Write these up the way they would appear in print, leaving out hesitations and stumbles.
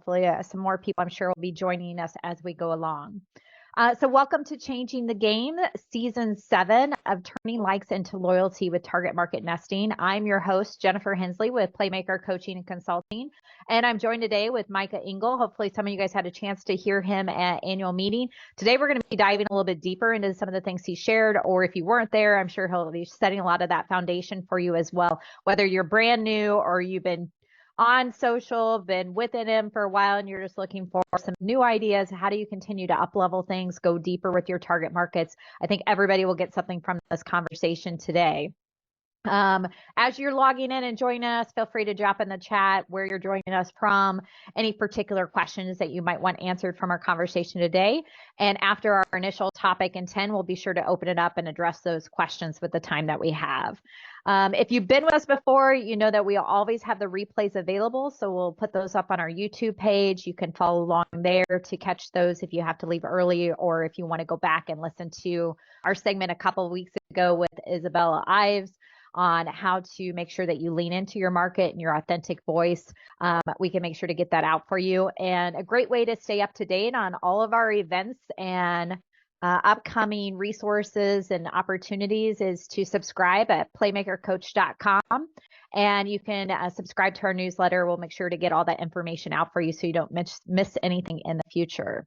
hopefully some more people I'm sure will be joining us as we go along. So welcome to Changing the Game, Season 7 of Turning Likes into Loyalty with Target Market Nesting. I'm your host, Jennifer Hensley with Playmaker Coaching and Consulting, and I'm joined today with Micah Engel. Hopefully some of you guys had a chance to hear him at annual meeting. Today we're going to be diving a little bit deeper into some of the things he shared, or if you weren't there, I'm sure he'll be setting a lot of that foundation for you as well, whether you're brand new or you've been on social, been within him for a while, and you're just looking for some new ideas. How do you continue to up-level things, go deeper with your target markets? I think everybody will get something from this conversation today. As you're logging in and joining us, feel free to drop in the chat where you're joining us from, any particular questions that you might want answered from our conversation today. And after our initial topic and 10, we'll be sure to open it up and address those questions with the time that we have. If you've been with us before, you know that we always have the replays available. So we'll put those up on our YouTube page. You can follow along there to catch those if you have to leave early, or if you want to go back and listen to our segment a couple of weeks ago with Isabella Ives on how to make sure that you lean into your market and your authentic voice. We can make sure to get that out for you. And a great way to stay up to date on all of our events and upcoming resources and opportunities is to subscribe at playmakercoach.com. And you can subscribe to our newsletter. We'll make sure to get all that information out for you so you don't miss anything in the future.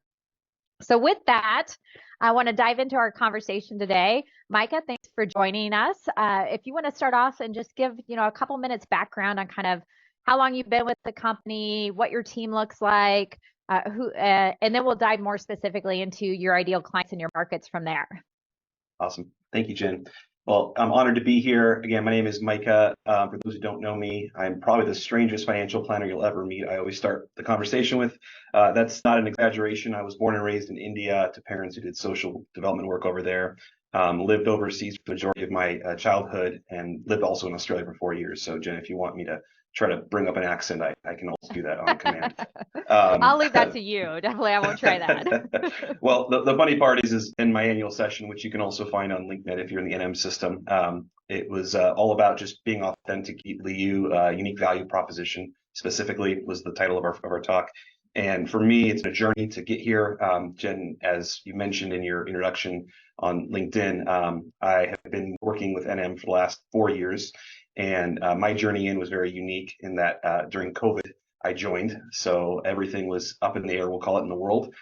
So with that, I want to dive into our conversation today. Micah, thanks for joining us. If you want to start off and just give, a couple minutes background on kind of how long you've been with the company, what your team looks like, and then we'll dive more specifically into your ideal clients and your markets from there. Awesome. Thank you, Jen. Well, I'm honored to be here. Again, my name is Micah. For those who don't know me, I'm probably the strangest financial planner you'll ever meet. I always start the conversation with, that's not an exaggeration. I was born and raised in India to parents who did social development work over there, lived overseas for the majority of my childhood, and lived also in Australia for 4 years. So, Jen, if you want me to try to bring up an accent, I can also do that on command. I'll leave that to you. Definitely, I won't try that. Well, the funny part is in my annual session, which you can also find on LinkedIn if you're in the NM system, it was all about just being authentically you, unique value proposition specifically was the title of our talk. And for me, it's a journey to get here. Jen, as you mentioned in your introduction on LinkedIn, I have been working with NM for the last 4 years. And my journey in was very unique in that during COVID, I joined. So everything was up in the air, we'll call it, in the world.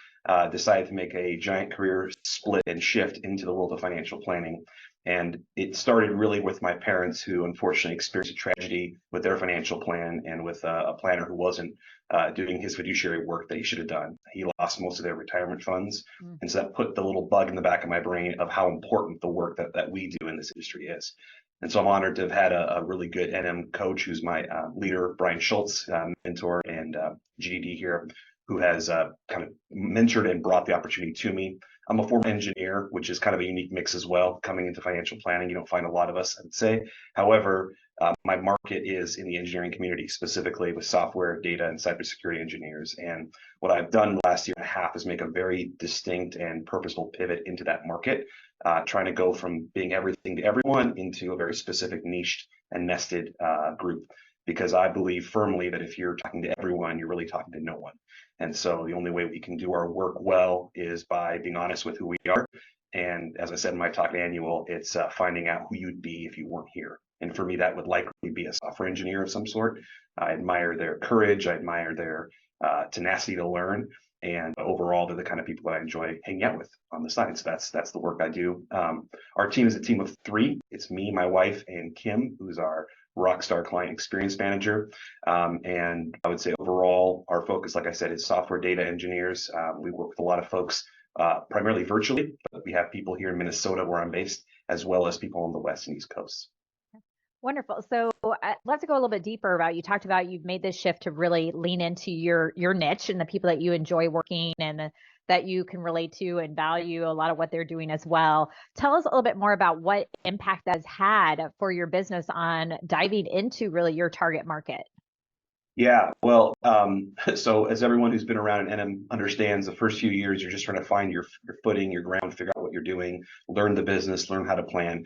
Decided to make a giant career split and shift into the world of financial planning. And it started really with my parents, who unfortunately experienced a tragedy with their financial plan and with a planner who wasn't doing his fiduciary work that he should have done. He lost most of their retirement funds. And so that put the little bug in the back of my brain of how important the work that we do in this industry is. And so I'm honored to have had a really good NM coach who's my leader, Brian Schultz, mentor and GDD here, who has kind of mentored and brought the opportunity to me. I'm a former engineer, which is kind of a unique mix as well. Coming into financial planning, you don't find a lot of us, I'd say. However, my market is in the engineering community, specifically with software, data, and cybersecurity engineers. And what I've done the last year and a half is make a very distinct and purposeful pivot into that market, trying to go from being everything to everyone into a very specific niched and nested group. Because I believe firmly that if you're talking to everyone, you're really talking to no one. And so the only way we can do our work well is by being honest with who we are. And as I said in my talk annual, it's finding out who you'd be if you weren't here. And for me, that would likely be a software engineer of some sort. I admire their courage. I admire their tenacity to learn. And overall, they're the kind of people that I enjoy hanging out with on the side. So that's the work I do. Our team is a team of 3. It's me, my wife, and Kim, who's our rockstar client experience manager. And I would say overall, our focus, like I said, is software data engineers. We work with a lot of folks, primarily virtually, but we have people here in Minnesota where I'm based, as well as people on the West and East Coasts. Wonderful. So let's go a little bit deeper about, you talked about you've made this shift to really lean into your niche and the people that you enjoy working and that you can relate to and value a lot of what they're doing as well. Tell us a little bit more about what impact that's had for your business on diving into really your target market. Yeah, well, so as everyone who's been around in NM understands, the first few years, you're just trying to find your footing, your ground, figure out what you're doing, learn the business, learn how to plan.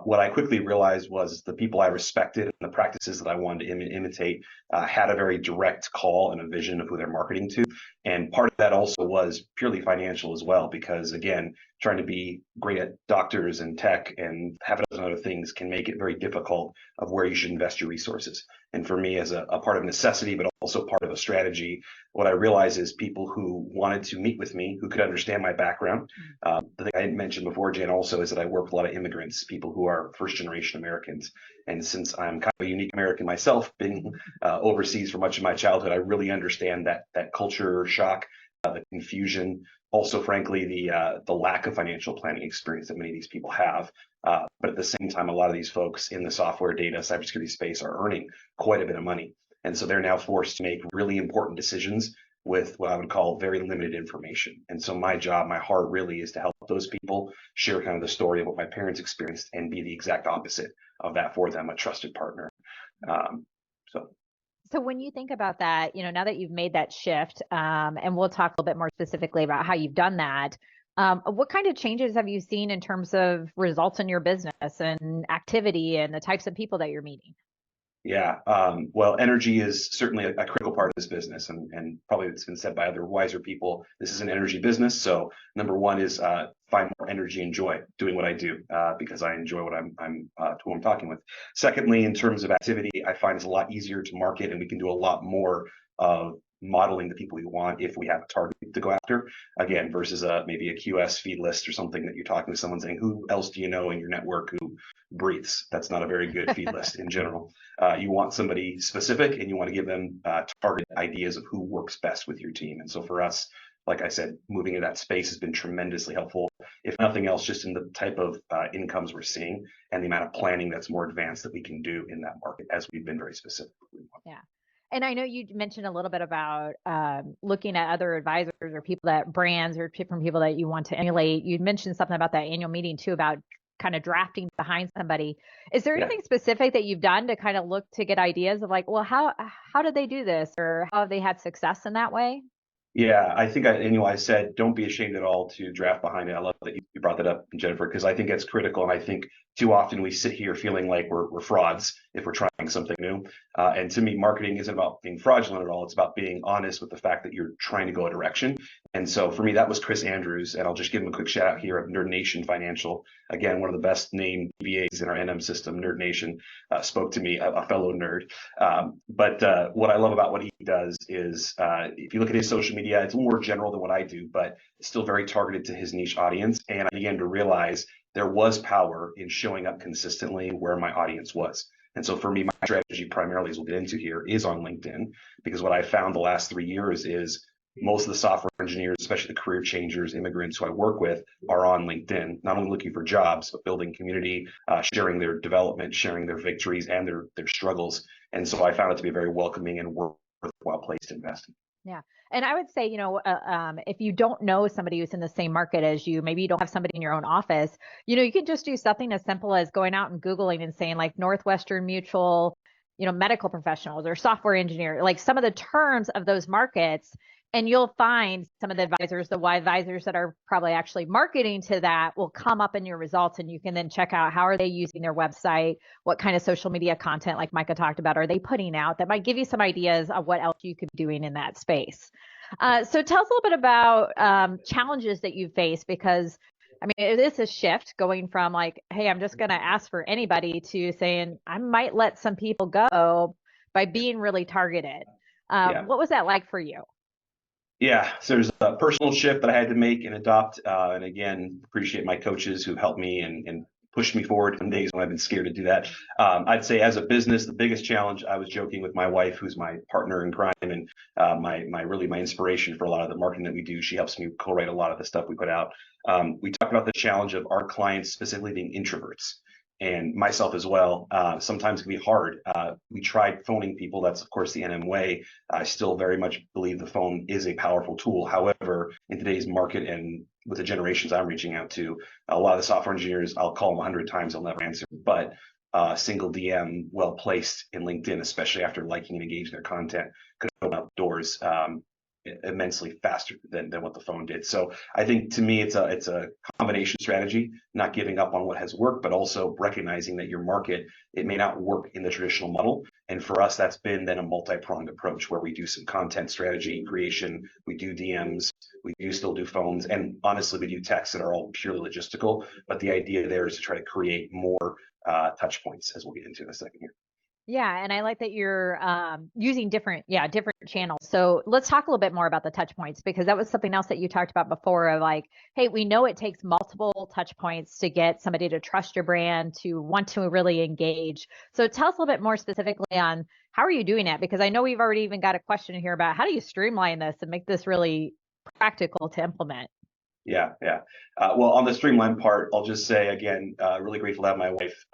What I quickly realized was the people I respected and the practices that I wanted to imitate had a very direct call and a vision of who they're marketing to. And part of that also was purely financial as well, because again, trying to be great at doctors and tech and have a dozen other things can make it very difficult of where you should invest your resources. And for me, as a part of necessity, but also part of a strategy, what I realized is people who wanted to meet with me, who could understand my background. The thing I didn't mention before, Jan, also is that I work with a lot of immigrants, people who are first generation Americans. And since I'm kind of a unique American myself, being overseas for much of my childhood, I really understand that culture shock, the confusion, also, frankly, the lack of financial planning experience that many of these people have. But at the same time, a lot of these folks in the software, data, cybersecurity space are earning quite a bit of money. And so they're now forced to make really important decisions with what I would call very limited information. And so my job, my heart really is to help those people share kind of the story of what my parents experienced and be the exact opposite of that for them, a trusted partner. So when you think about that, now that you've made that shift, and we'll talk a little bit more specifically about how you've done that, what kind of changes have you seen in terms of results in your business and activity and the types of people that you're meeting? Yeah, well, energy is certainly a critical part of this business, and probably it's been said by other wiser people. This is an energy business, so number one is find more energy and joy doing what I do because I enjoy what who I'm talking with. Secondly, in terms of activity, I find it's a lot easier to market, and we can do a lot more of modeling the people we want if we have a target to go after, again, versus maybe a QS feed list or something that you're talking to someone saying, who else do you know in your network who breathes? That's not a very good feed list in general. You want somebody specific, and you want to give them target ideas of who works best with your team. And so for us, like I said, moving into that space has been tremendously helpful, if nothing else, just in the type of incomes we're seeing and the amount of planning that's more advanced that we can do in that market, as we've been very specific. Yeah. And I know you mentioned a little bit about looking at other advisors or people that brands or different people that you want to emulate. You mentioned something about that annual meeting too, about kind of drafting behind somebody. Is there anything specific that you've done to kind of look to get ideas of like, well, how did they do this, or how have they had success in that way? Yeah, I think I said, don't be ashamed at all to draft behind it. I love that you brought that up, Jennifer, because I think that's critical. And I think too often we sit here feeling like we're frauds if we're trying something new. And to me, marketing isn't about being fraudulent at all. It's about being honest with the fact that you're trying to go a direction. And so for me, that was Chris Andrews. And I'll just give him a quick shout out here of Nerd Nation Financial. Again, one of the best named DBAs in our NM system, Nerd Nation, spoke to me, a fellow nerd. But what I love about what he does is if you look at his social media, it's a little more general than what I do, but it's still very targeted to his niche audience. And I began to realize there was power in showing up consistently where my audience was. And so for me, my strategy primarily, as we'll get into here, is on LinkedIn, because what I found the last 3 years is most of the software engineers, especially the career changers, immigrants who I work with, are on LinkedIn, not only looking for jobs, but building community, sharing their development, sharing their victories and their struggles. And so I found it to be a very welcoming and worthwhile place to invest in. Yeah. And I would say, if you don't know somebody who's in the same market as you, maybe you don't have somebody in your own office, you can just do something as simple as going out and Googling and saying like Northwestern Mutual, medical professionals or software engineer, like some of the terms of those markets. And you'll find some of the advisors, the advisors that are probably actually marketing to that will come up in your results, and you can then check out how are they using their website, what kind of social media content, like Micah talked about, are they putting out that might give you some ideas of what else you could be doing in that space. So tell us a little bit about challenges that you face, because I mean, it is a shift going from like, hey, I'm just going to ask for anybody to saying I might let some people go by being really targeted. What was that like for you? Yeah, so there's a personal shift that I had to make and adopt. And again, appreciate my coaches who helped me and pushed me forward on days when I've been scared to do that. I'd say as a business, the biggest challenge, I was joking with my wife, who's my partner in crime and my inspiration for a lot of the marketing that we do. She helps me co-write a lot of the stuff we put out. We talked about the challenge of our clients specifically being introverts. And myself as well, sometimes it can be hard. We tried phoning people. That's, of course, the NM way. I still very much believe the phone is a powerful tool. However, in today's market and with the generations I'm reaching out to, a lot of the software engineers, I'll call them 100 times, they'll never answer. But a single DM well placed in LinkedIn, especially after liking and engaging their content, could open up doors. immensely faster than what the phone did. So I think to me, it's a combination strategy, not giving up on what has worked, but also recognizing that your market, it may not work in the traditional model. And for us, that's been then a multi-pronged approach where we do some content strategy creation, we do DMs, we do still do phones, and honestly, we do texts that are all purely logistical. But the idea there is to try to create more touch points, as we'll get into in a second here. Yeah, and I like that you're using different channels. So let's talk a little bit more about the touch points, because that was something else that you talked about before of like, hey, we know it takes multiple touch points to get somebody to trust your brand, to want to really engage. So tell us a little bit more specifically on how are you doing it? Because I know we've already even got a question here about how do you streamline this and make this really practical to implement? Yeah, yeah. Well, on the streamline part, I'll just say again, really grateful to have my wife,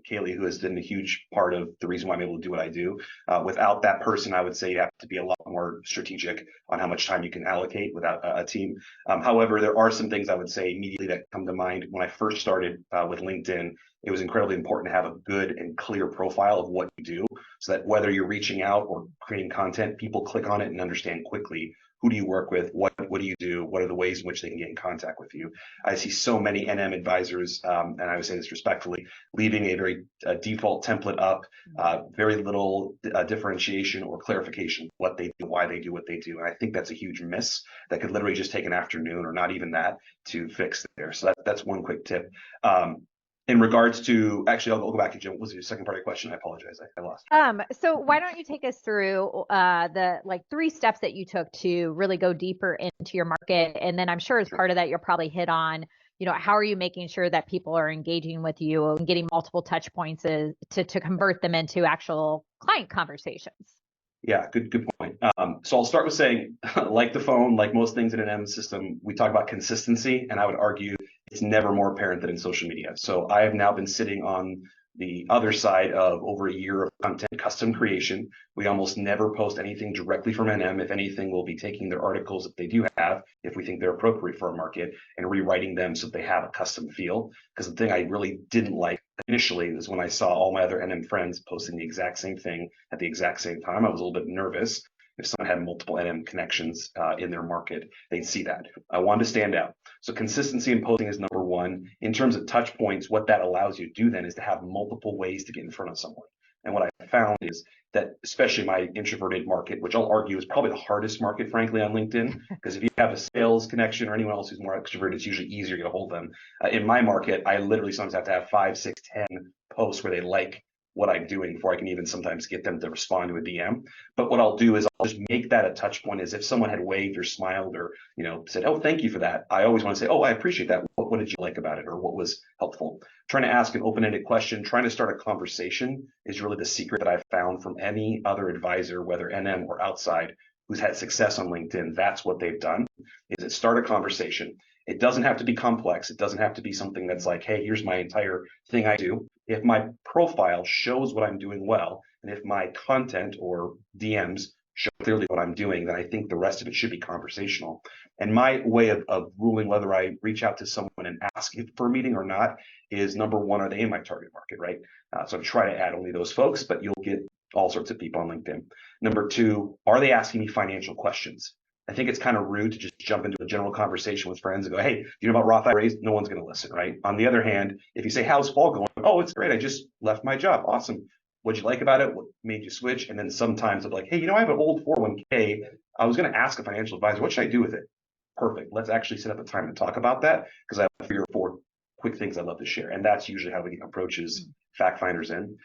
Kaylee, who has been a huge part of the reason why I'm able to do what I do. Without that person, I would say you have to be a lot more strategic on how much time you can allocate without a team. However, there are some things I would say immediately that come to mind. When I first started with LinkedIn, it was incredibly important to have a good and clear profile of what you do, so that whether you're reaching out or creating content, people click on it and understand quickly who do you work with, what do you do, what are the ways in which they can get in contact with you. I see so many NM advisors, and I would say this respectfully, leaving a very default template up, very little differentiation or clarification what they do, why they do what they do. And I think that's a huge miss that could literally just take an afternoon or not even that to fix there. So that's one quick tip. In regards to, actually, I'll go back to Jim. What was your second part of your question? I apologize. I lost. So why don't you take us through the like 3 steps that you took to really go deeper into your market? And then I'm sure as part of that, you'll probably hit on, how are you making sure that people are engaging with you and getting multiple touch points to convert them into actual client conversations? Yeah, good point. So I'll start with saying, like the phone, like most things in an M system, we talk about consistency, and I would argue it's never more apparent than in social media. So I have now been sitting on the other side of over a year of content custom creation. We almost never post anything directly from NM. If anything, we'll be taking their articles that they do have, if we think they're appropriate for a market, and rewriting them so that they have a custom feel. Because the thing I really didn't like initially was when I saw all my other NM friends posting the exact same thing at the exact same time. I was a little bit nervous. If someone had multiple NM connections in their market, they'd see that. I wanted to stand out. So consistency in posting is number one. In terms of touch points, what that allows you to do then is to have multiple ways to get in front of someone. And what I found is that, especially my introverted market, which I'll argue is probably the hardest market, frankly, on LinkedIn, because if you have a sales connection or anyone else who's more extroverted, it's usually easier to get a hold of them. In my market, I literally sometimes have to have 5, 6, 10 posts where they like what I'm doing before I can even sometimes get them to respond to a DM. But what I'll do is I'll just make that a touch point. As if someone had waved or smiled or said, "Oh, thank you for that." I always want to say, "Oh, I appreciate that. What did you like about it, or what was helpful?" Trying to ask an open-ended question, trying to start a conversation is really the secret that I've found from any other advisor, whether NM or outside, who's had success on LinkedIn. That's what they've done, is it start a conversation. It doesn't have to be complex. It doesn't have to be something that's like, "Hey, here's my entire thing I do." If my profile shows what I'm doing well, and if my content or DMs show clearly what I'm doing, then I think the rest of it should be conversational. And my way of ruling whether I reach out to someone and ask for a meeting or not is, number one, are they in my target market, right? So I try to add only those folks, but you'll get all sorts of people on LinkedIn. Number two, are they asking me financial questions? I think it's kind of rude to just jump into a general conversation with friends and go, "Hey, do you know about Roth IRAs?" No one's going to listen, right? On the other hand, if you say, "How's fall going?" "Oh, it's great. I just left my job." "Awesome. What'd you like about it? What made you switch?" And then sometimes they're like, "Hey, I have an old 401k. I was going to ask a financial advisor, what should I do with it?" Perfect. Let's actually set up a time to talk about that, because I have 3 or 4 quick things I'd love to share. And that's usually how we approaches fact finders in.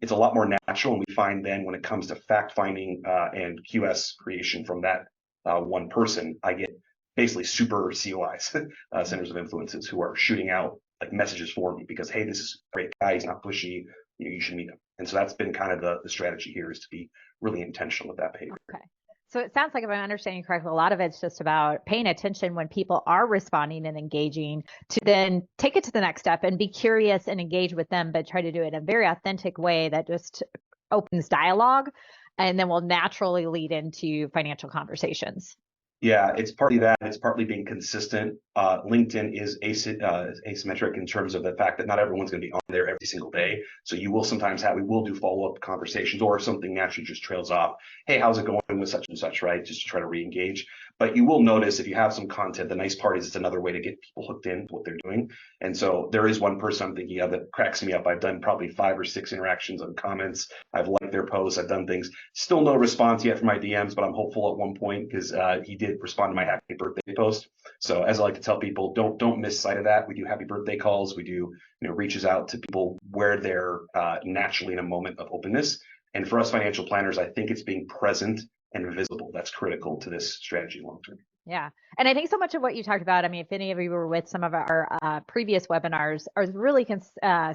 It's a lot more natural, and we find then when it comes to fact finding and QS creation from that one person, I get basically super COIs, centers of influences, who are shooting out like messages for me because, "Hey, this is a great guy. He's not pushy. You should meet him." And so that's been kind of the strategy here, is to be really intentional with that behavior. Okay. So it sounds like, if I'm understanding correctly, a lot of it's just about paying attention when people are responding and engaging, to then take it to the next step and be curious and engage with them, but try to do it in a very authentic way that just opens dialogue and then will naturally lead into financial conversations. Yeah, it's partly that. It's partly being consistent. LinkedIn is asymmetric in terms of the fact that not everyone's going to be on there every single day. So you will sometimes we will do follow-up conversations, or if something naturally just trails off. Hey, how's it going with such and such, right? Just to try to re-engage. But you will notice if you have some content, the nice part is it's another way to get people hooked in to what they're doing. And so there is one person I'm thinking of that cracks me up. I've done probably 5 or 6 interactions on comments. I've liked their posts. I've done things. Still no response yet from my DMs, but I'm hopeful at one point because he did respond to my happy birthday post. So as I like to tell people, don't miss sight of that. We do happy birthday calls. We do reaches out to people where they're naturally in a moment of openness. And for us financial planners, I think it's being present and visible. That's critical to this strategy long term. Yeah. And I think so much of what you talked about, I mean, if any of you were with some of our previous webinars, are really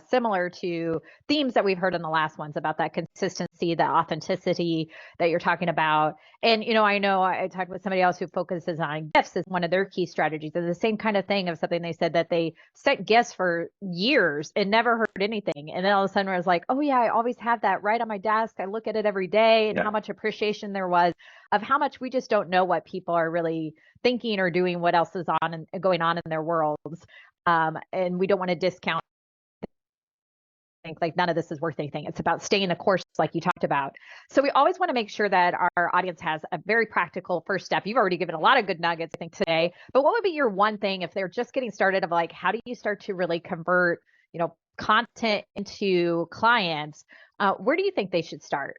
similar to themes that we've heard in the last ones about that consistency, the authenticity that you're talking about. And, I know I talked with somebody else who focuses on gifts as one of their key strategies. It's the same kind of thing of something they said that they sent gifts for years and never heard anything. And then all of a sudden I was like, oh yeah, I always have that right on my desk. I look at it every day, and how much appreciation there was of how much we just don't know what people are really thinking or doing, what else is on and going on in their worlds. And we don't want to discount, think like none of this is worth anything. It's about staying the course, like you talked about. So we always want to make sure that our audience has a very practical first step. You've already given a lot of good nuggets, I think, today. But what would be your one thing if they're just getting started of like, how do you start to really convert, content into clients? Where do you think they should start?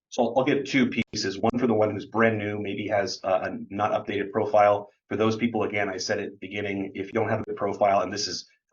So I'll give 2 pieces. One for the one who's brand new, maybe has a not updated profile. For those people, again, I said at the beginning, if you don't have a good profile, and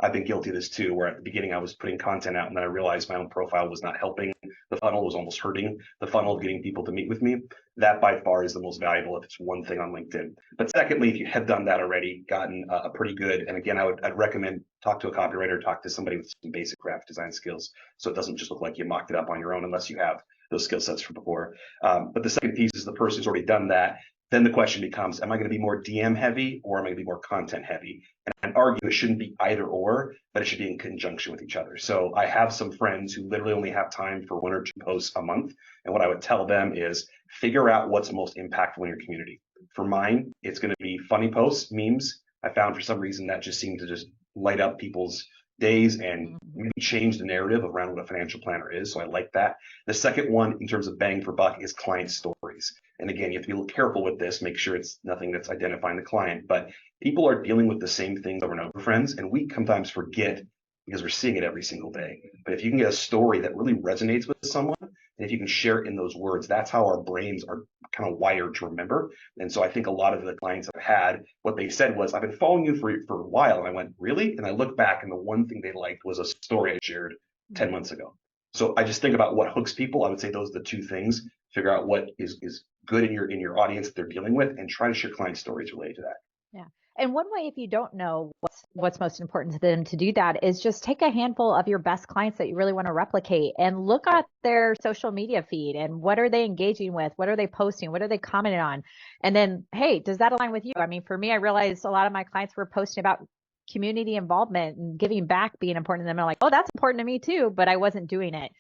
I've been guilty of this too, where at the beginning I was putting content out and then I realized my own profile was not helping. The funnel was almost hurting the funnel of getting people to meet with me. That by far is the most valuable if it's one thing on LinkedIn. But secondly, if you have done that already, gotten a pretty good, and again, I'd recommend talk to a copywriter, talk to somebody with some basic graphic design skills, so it doesn't just look like you mocked it up on your own unless you have those skill sets from before. But the second piece is the person who's already done that. Then the question becomes, am I going to be more DM heavy or am I going to be more content heavy? And I'd argue it shouldn't be either or, but it should be in conjunction with each other. So I have some friends who literally only have time for 1 or 2 posts a month. And what I would tell them is figure out what's most impactful in your community. For mine, it's going to be funny posts, memes. I found for some reason that just seemed to just light up people's days and maybe change the narrative around what a financial planner is. So I like that. The second one, in terms of bang for buck, is client stories. And again, you have to be a little careful with this, make sure it's nothing that's identifying the client. But people are dealing with the same things over and over, friends, and we sometimes forget because we're seeing it every single day. But if you can get a story that really resonates with someone, and if you can share it in those words, that's how our brains are kind of wired to remember. And so I think a lot of the clients I've had, what they said was, I've been following you for a while. And I went, really? And I looked back and the one thing they liked was a story I shared 10 months ago. So I just think about what hooks people. I would say those are the 2 things. Figure out what is good in your audience that they're dealing with, and try to share client stories related to that. Yeah. And one way, if you don't know what's most important to them to do that, is just take a handful of your best clients that you really want to replicate and look at their social media feed and what are they engaging with? What are they posting? What are they commenting on? And then, hey, does that align with you? I mean, for me, I realized a lot of my clients were posting about community involvement and giving back being important to them. I'm like, oh, that's important to me too, but I wasn't doing it.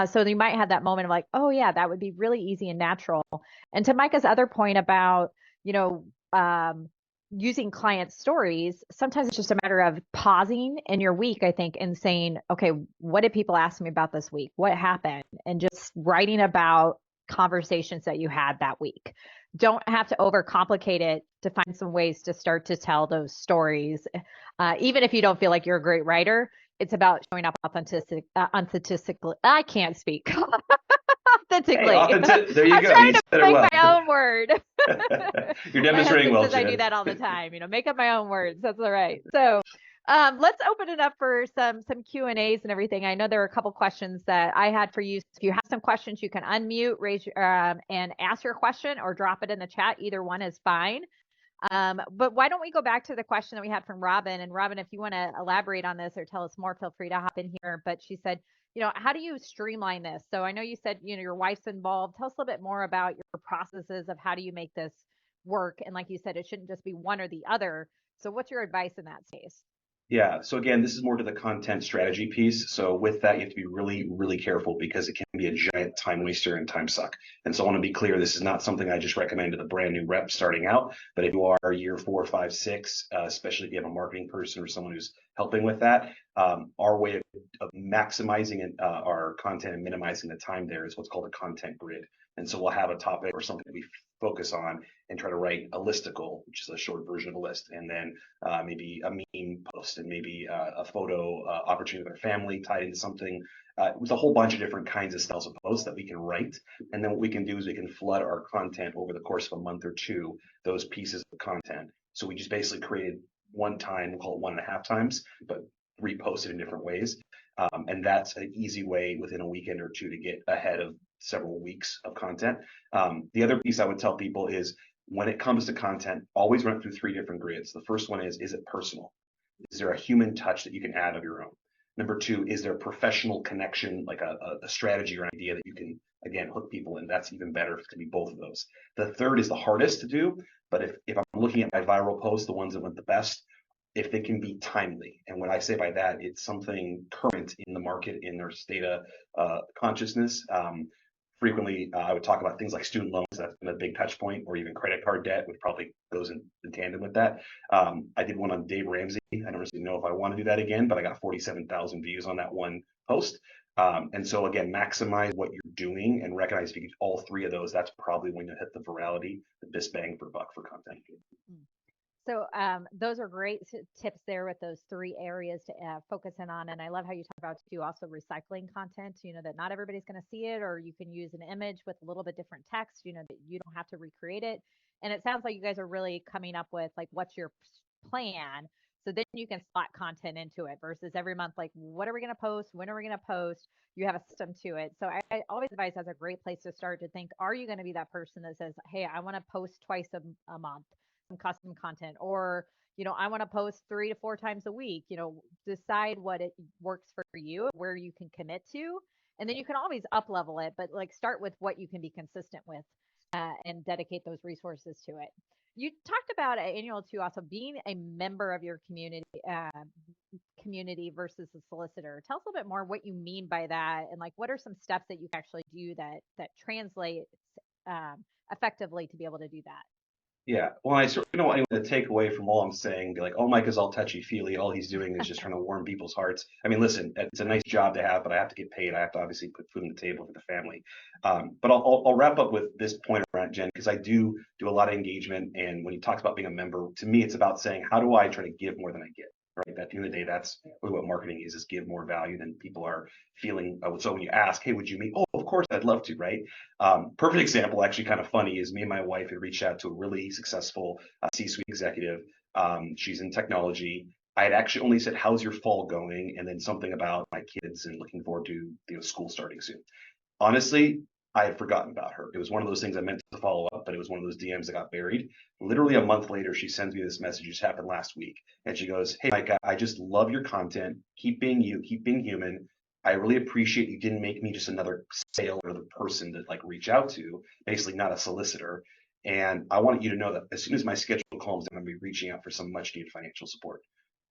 So you might have that moment of like, oh yeah, that would be really easy and natural. And to Micah's other point about, using client stories, sometimes it's just a matter of pausing in your week, I think, and saying, okay, what did people ask me about this week? What happened? And just writing about conversations that you had that week. Don't have to overcomplicate it to find some ways to start to tell those stories. Even if you don't feel like you're a great writer, it's about showing up authentically. I can't speak. Authentically. Hey, there you I'm go. trying You to said it make well. my own word. You're demonstrating well, I do that all the time. Make up my own words. That's all right. So let's open it up for some Q&As and everything. I know there are a couple questions that I had for you. If you have some questions, you can unmute, raise and ask your question, or drop it in the chat. Either one is fine. But why don't we go back to the question that we had from Robin? And Robin, if you want to elaborate on this or tell us more, feel free to hop in here. But she said, how do you streamline this? So I know you said, your wife's involved. Tell us a little bit more about your processes of how do you make this work? And like you said, it shouldn't just be one or the other. So what's your advice in that space? Yeah. So again, this is more to the content strategy piece. So with that, you have to be really, really careful because it can be a giant time waster and time suck. And so I want to be clear, this is not something I just recommend to the brand new rep starting out. But if you are year 4, 5, 6, especially if you have a marketing person or someone who's helping with that, our way of maximizing our content and minimizing the time there is what's called a content grid. And so we'll have a topic or something we focus on and try to write a listicle, which is a short version of a list, and then maybe a meme post and maybe a photo opportunity with our family tied into something with a whole bunch of different kinds of styles of posts that we can write. And then what we can do is we can flood our content over the course of a month or two, those pieces of content. So we just basically created one time, we'll call it 1.5 times, but reposted in different ways. And that's an easy way within a weekend or two to get ahead of several weeks of content. The other piece I would tell people is when it comes to content, always run it through 3 different grids. The first one is it personal? Is there a human touch that you can add of your own? Number 2, is there a professional connection, like a strategy or idea that you can, again, hook people in? That's even better if it can be both of those. The third is the hardest to do, but if I'm looking at my viral posts, the ones that went the best, if they can be timely. And what I say by that, it's something current in the market, in their state of consciousness. Frequently, I would talk about things like student loans. That's been a big touch point, or even credit card debt, which probably goes in tandem with that. I did one on Dave Ramsey. I don't really know if I want to do that again, but I got 47,000 views on that one post. And so again, maximize what you're doing and recognize if you get all 3 of those, that's probably when you hit the virality, the best bang for buck for content. So those are great tips there with those 3 areas to focus in on. And I love how you talk about too also recycling content, that not everybody's going to see it, or you can use an image with a little bit different text, that you don't have to recreate it. And it sounds like you guys are really coming up with like, what's your plan? So then you can slot content into it versus every month, like, what are we going to post? When are we going to post? You have a system to it. So I always advise that's a great place to start to think, are you going to be that person that says, hey, I want to post twice a month? Some custom content, or I want to post 3 to 4 times a week. Decide what it works for you, where you can commit to, and then you can always up level it, but like start with what you can be consistent with, and dedicate those resources to it. You talked about annual too, also being a member of your community versus a solicitor. Tell us a little bit more what you mean by that, and like what are some steps that you can actually do that translates effectively to be able to do that. Yeah, well, I certainly don't want anyone to take away from all I'm saying, be like, oh, Mike is all touchy-feely. All he's doing is just trying to warm people's hearts. I mean, listen, it's a nice job to have, but I have to get paid. I have to obviously put food on the table for the family. But I'll wrap up with this point around Jen, because I do a lot of engagement. And when he talks about being a member, to me, it's about saying, how do I try to give more than I get? Right. At the end of the day, that's really what marketing is give more value than people are feeling. So when you ask, hey, would you meet? Oh, of course, I'd love to, right? Perfect example, actually kind of funny, is me and my wife had reached out to a really successful C-suite executive. She's in technology. I had actually only said, how's your fall going? And then something about my kids and looking forward to school starting soon. Honestly, I had forgotten about her. It was one of those things I meant to follow up, but it was one of those DMs that got buried. Literally a month later, she sends me this message. This happened last week. And she goes, hey, Micah, I just love your content. Keep being you, keep being human. I really appreciate you didn't make me just another sale or the person to like reach out to, basically not a solicitor. And I want you to know that as soon as my schedule calms down, I'm going to be reaching out for some much needed financial support.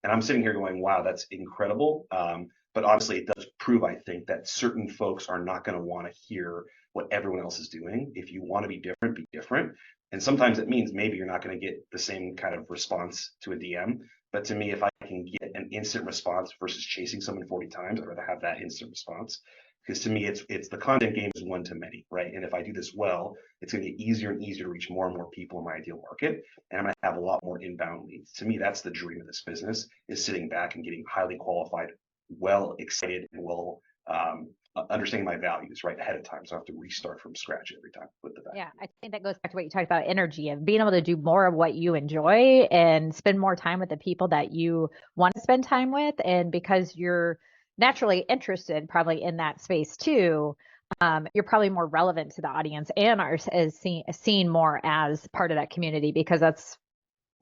And I'm sitting here going, wow, that's incredible. But honestly, it does prove, I think, that certain folks are not going to want to hear what everyone else is doing. If you want to be different, be different. And sometimes it means maybe you're not going to get the same kind of response to a DM. But to me, if I can get an instant response versus chasing someone 40 times, I'd rather have that instant response. Because to me, it's the content game is one to many, right? And if I do this well, it's going to get easier and easier to reach more and more people in my ideal market, and I'm going to have a lot more inbound leads. To me, that's the dream of this business: is sitting back and getting highly qualified, well excited, and well understanding my values right ahead of time, so I have to restart from scratch every time with the value. Yeah, I think that goes back to what you talked about, energy, of being able to do more of what you enjoy and spend more time with the people that you want to spend time with. And because you're naturally interested probably in that space too, you're probably more relevant to the audience and are seen more as part of that community because that's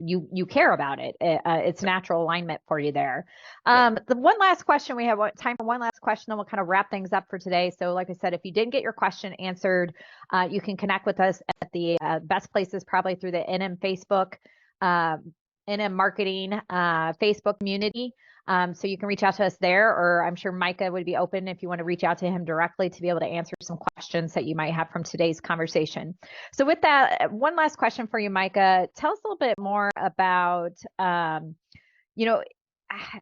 you care about it. It's natural alignment for you there. The one last question, we have time for one last question, then we'll kind of wrap things up for today. So like I said, if you didn't get your question answered, you can connect with us at the best places, probably through the NM Facebook NM Marketing Facebook community. So you can reach out to us there, or I'm sure Micah would be open if you want to reach out to him directly to be able to answer some questions that you might have from today's conversation. So with that, one last question for you, Micah. Tell us a little bit more about,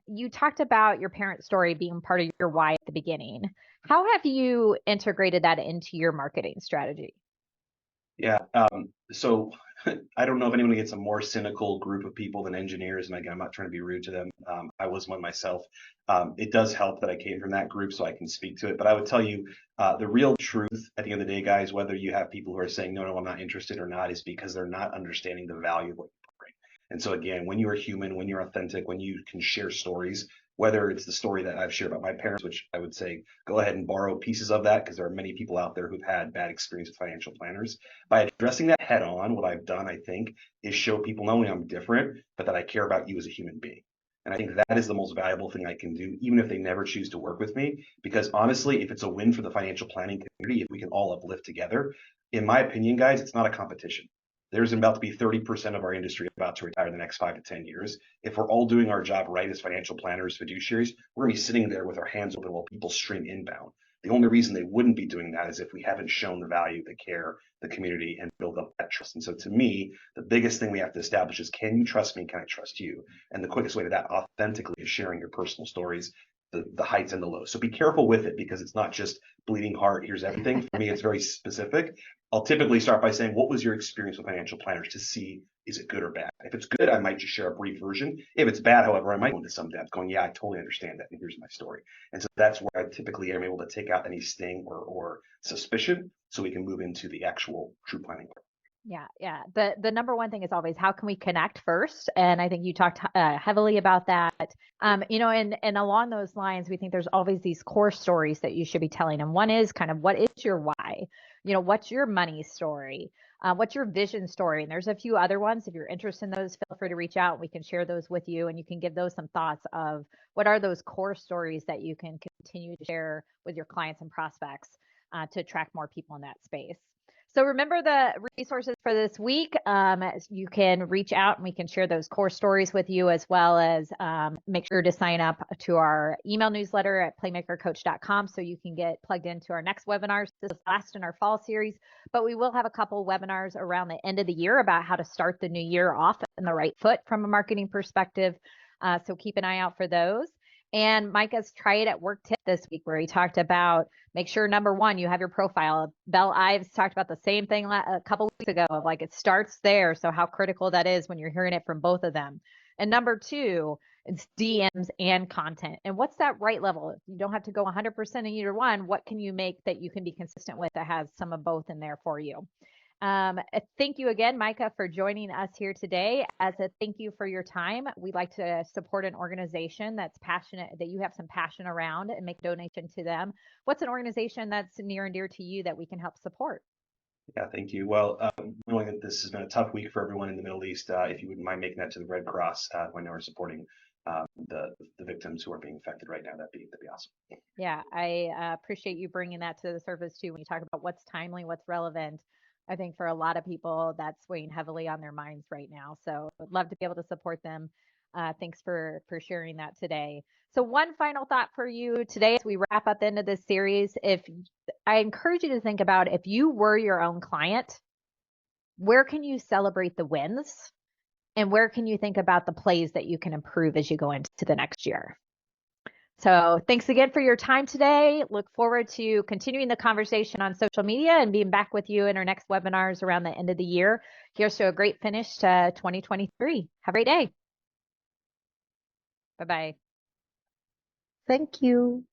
you talked about your parents' story being part of your why at the beginning. How have you integrated that into your marketing strategy? Yeah. So I don't know if anyone gets a more cynical group of people than engineers. And again, I'm not trying to be rude to them. I was one myself. It does help that I came from that group so I can speak to it. But I would tell you the real truth at the end of the day, guys, whether you have people who are saying, no, I'm not interested or not, is because they're not understanding the value of what you bring. And so again, when you are human, when you're authentic, when you can share stories, whether it's the story that I've shared about my parents, which I would say go ahead and borrow pieces of that because there are many people out there who've had bad experience with financial planners. By addressing that head on, what I've done, I think, is show people not only I'm different, but that I care about you as a human being. And I think that is the most valuable thing I can do, even if they never choose to work with me. Because honestly, if it's a win for the financial planning community, if we can all uplift together, in my opinion, guys, it's not a competition. There's about to be 30% of our industry about to retire in the next 5 to 10 years. If we're all doing our job right as financial planners, fiduciaries, we're going to be sitting there with our hands open while people stream inbound. The only reason they wouldn't be doing that is if we haven't shown the value, the care, the community, and build up that trust. And so to me, the biggest thing we have to establish is, can you trust me? Can I trust you? And the quickest way to that authentically is sharing your personal stories, the heights and the lows. So be careful with it because it's not just bleeding heart, here's everything. For me, it's very specific. I'll typically start by saying, what was your experience with financial planners to see, is it good or bad? If it's good, I might just share a brief version. If it's bad, however, I might go into some depth going, yeah, I totally understand that. And here's my story. And so that's where I typically am able to take out any sting or suspicion so we can move into the actual true planning. Yeah. The number one thing is always how can we connect first? And I think you talked heavily about that. And along those lines, we think there's always these core stories that you should be telling. And one is kind of, what is your why? What's your money story? What's your vision story? And there's a few other ones. If you're interested in those, feel free to reach out. We can share those with you, and you can give those some thoughts of what are those core stories that you can continue to share with your clients and prospects to attract more people in that space. So remember the resources for this week. You can reach out and we can share those core stories with you, as well as make sure to sign up to our email newsletter at playmakercoach.com so you can get plugged into our next webinars. This is last in our fall series, but we will have a couple webinars around the end of the year about how to start the new year off in the right foot from a marketing perspective. So keep an eye out for those. And Micah's Try It at Work tip this week, where he talked about make sure, number one, you have your profile. Belle Ives talked about the same thing a couple weeks ago of like it starts there. So how critical that is when you're hearing it from both of them. And number two, it's DMs and content. And what's that right level? You don't have to go 100% in either one. What can you make that you can be consistent with that has some of both in there for you? Thank you again, Micah, for joining us here today. As a thank you for your time, we'd like to support an organization that's passionate, that you have some passion around, and make a donation to them. What's an organization that's near and dear to you that we can help support? Yeah, thank you. Well, knowing that this has been a tough week for everyone in the Middle East, if you wouldn't mind making that to the Red Cross when they are supporting the victims who are being affected right now, that'd be awesome. Yeah, I appreciate you bringing that to the surface too. When you talk about what's timely, what's relevant, I think for a lot of people that's weighing heavily on their minds right now. So I'd love to be able to support them. Thanks for sharing that today. So one final thought for you today as we wrap up the end of this series. If I encourage you to think about, if you were your own client, where can you celebrate the wins? And where can you think about the plays that you can improve as you go into the next year? So thanks again for your time today. Look forward to continuing the conversation on social media and being back with you in our next webinars around the end of the year. Here's to a great finish to 2023. Have a great day. Bye-bye. Thank you.